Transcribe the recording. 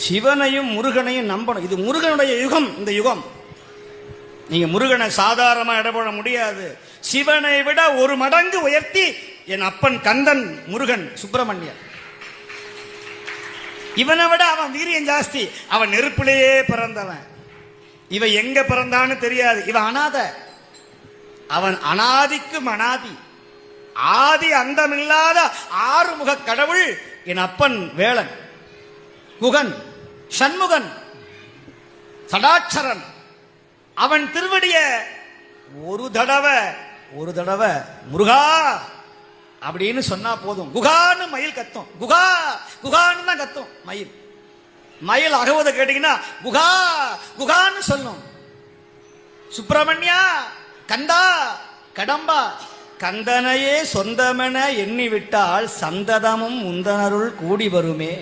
சிவனையும் முருகனையும் நம்பணும். இது முருகனுடைய யுகம். இந்த யுகம் நீங்க முருகனை சாதாரணமா இடப்பட முடியாது. சிவனை விட ஒரு மடங்கு உயர்த்தி என் அப்பன் கந்தன் முருகன் சுப்பிரமணியன். இவனை விட அவன் வீரியம் ஜாஸ்தி. அவன் நெருப்பிலேயே பிறந்தவன். இவன் எங்க பிறந்தான்னு தெரியாது. இவன் அனாத. அவன் அனாதிக்கும் அனாதி, ஆதி அந்தமில்லாத ஆறுமுக கடவுள் என் அப்பன் வேளன், குகன், சண்முகன், சடாட்சரன். அவன் திருவடிய ஒரு தடவை முருகா அப்படின்னு சொன்னா போதும். குகான்னு மயில் கத்தும். குகா குகான்னு தான் கத்தும் மயில். மயில் அகவதை கேட்டீங்கன்னா குகா குகான்னு சொல்லும். சுப்பிரமணியா, கந்தா, கடம்பா, கந்தனையே சொந்தமென எண்ணி விட்டால் சந்ததமும் முந்தனருள் கூடி வருமே.